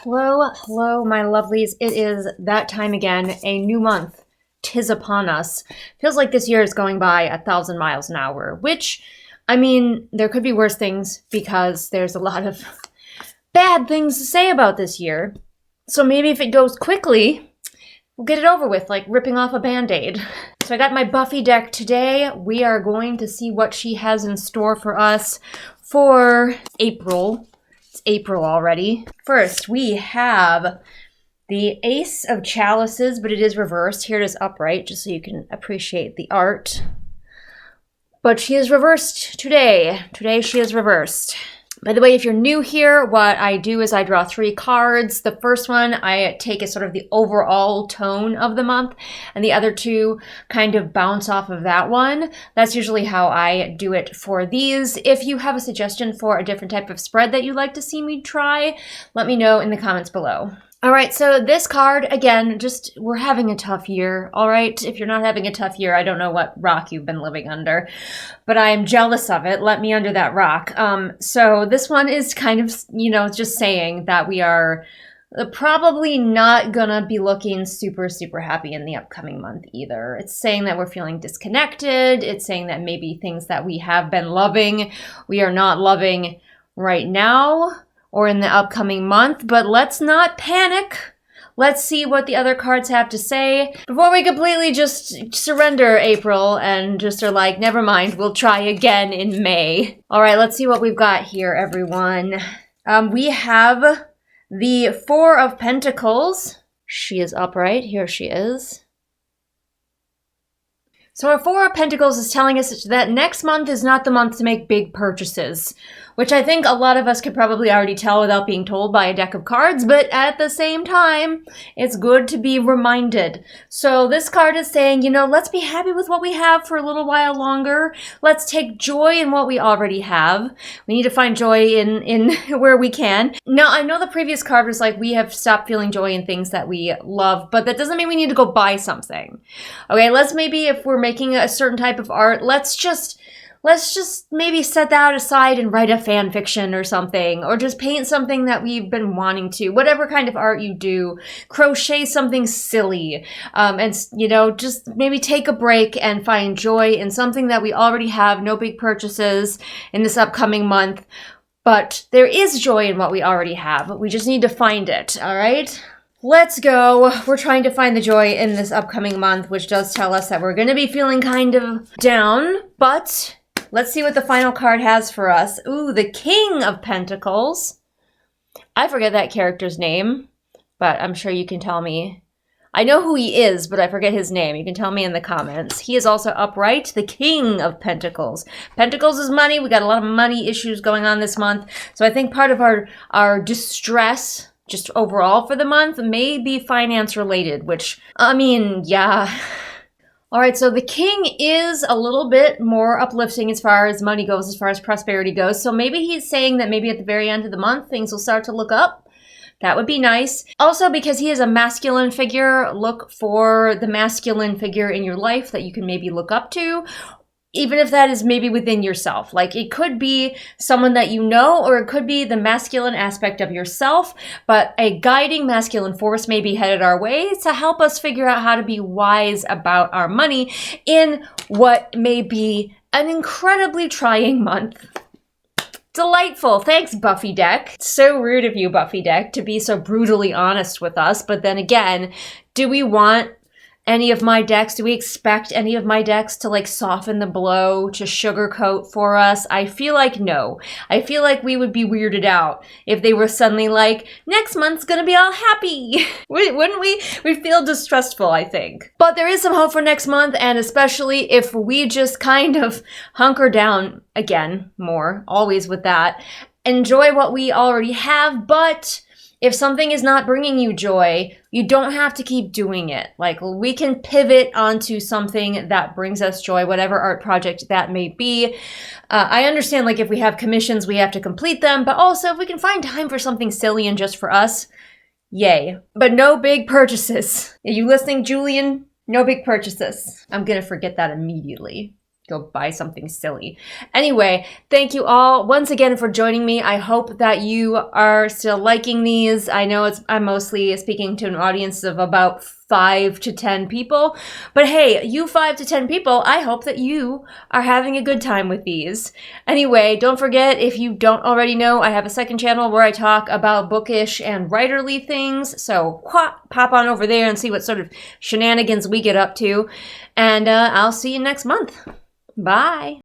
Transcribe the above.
Hello, my lovelies. It is that time again. A new month. 'Tis upon us. Feels like this year is going by 1,000 miles an hour, which, I mean, there could be worse things because there's a lot of bad things to say about this year. So maybe if it goes quickly, we'll get it over with, like ripping off a Band-Aid. So I got my Buffy deck today. We are going to see what she has in store for us for April. It's April already. First, we have the Ace of Chalices, but it is reversed. Here it is upright, just so you can appreciate the art. But she is reversed today. Today she is reversed. By the way, if you're new here, what I do is I draw 3 cards. The first one I take as sort of the overall tone of the month, and the other 2 kind of bounce off of that one. That's usually how I do it for these. If you have a suggestion for a different type of spread that you'd like to see me try, let me know in the comments below. All right, so this card, again, just we're having a tough year, all right? If you're not having a tough year, I don't know what rock you've been living under, but I am jealous of it. Let me under that rock. So this one is kind of, just saying that we are probably not gonna be looking super, super happy in the upcoming month either. It's saying that we're feeling disconnected. It's saying that maybe things that we have been loving, we are not loving right now or in the upcoming month, but let's not panic. Let's see what the other cards have to say before we completely just surrender April and just are like, never mind, we'll try again in May. All right, let's see what we've got here, everyone. We have the 4 of Pentacles. She is upright. Here she is. So our 4 of Pentacles is telling us that next month is not the month to make big purchases, which I think a lot of us could probably already tell without being told by a deck of cards, but at the same time, it's good to be reminded. So this card is saying, let's be happy with what we have for a little while longer. Let's take joy in what we already have. We need to find joy in where we can. Now, I know the previous card was like, we have stopped feeling joy in things that we love, but that doesn't mean we need to go buy something. Okay, let's maybe, if we're making a certain type of art, let's just maybe set that aside and write a fan fiction or something, or just paint something that we've been wanting to, whatever kind of art you do, crochet something silly, and just maybe take a break and find joy in something that we already have. No big purchases in this upcoming month, but there is joy in what we already have. We just need to find it, all right? Let's go. We're trying to find the joy in this upcoming month, which does tell us that we're going to be feeling kind of down, but let's see what the final card has for us. Ooh, the King of Pentacles. I forget that character's name, but I'm sure you can tell me. I know who he is, but I forget his name. You can tell me in the comments. He is also upright, the King of Pentacles. Pentacles is money. We got a lot of money issues going on this month. So I think part of our distress just overall for the month may be finance related, which, I mean, yeah. All right, so the King is a little bit more uplifting as far as money goes, as far as prosperity goes. So maybe he's saying that maybe at the very end of the month, things will start to look up. That would be nice. Also, because he is a masculine figure, look for the masculine figure in your life that you can maybe look up to, even if that is maybe within yourself. Like, it could be someone that you know, or it could be the masculine aspect of yourself, but a guiding masculine force may be headed our way to help us figure out how to be wise about our money in what may be an incredibly trying month. Delightful. Thanks, Buffy deck. So rude of you, Buffy deck, to be so brutally honest with us. But then again, do we want any of my decks? Do we expect any of my decks to soften the blow, to sugarcoat for us? I feel like no. I feel like we would be weirded out if they were suddenly like, next month's gonna be all happy. Wouldn't we? We'd feel distrustful, I think. But there is some hope for next month, and especially if we just kind of hunker down again more, always with that. Enjoy what we already have, but if something is not bringing you joy, you don't have to keep doing it. We can pivot onto something that brings us joy, whatever art project that may be. I understand, if we have commissions, we have to complete them, but also if we can find time for something silly and just for us, yay. But no big purchases. Are you listening, Julian? No big purchases. I'm gonna forget that immediately. go buy something silly. Anyway, thank you all once again for joining me. I hope that you are still liking these. I know I'm mostly speaking to an audience of about 5 to 10 people, but hey, you 5 to 10 people, I hope that you are having a good time with these. Anyway, don't forget, if you don't already know, I have a second channel where I talk about bookish and writerly things, so pop on over there and see what sort of shenanigans we get up to, and I'll see you next month. Bye.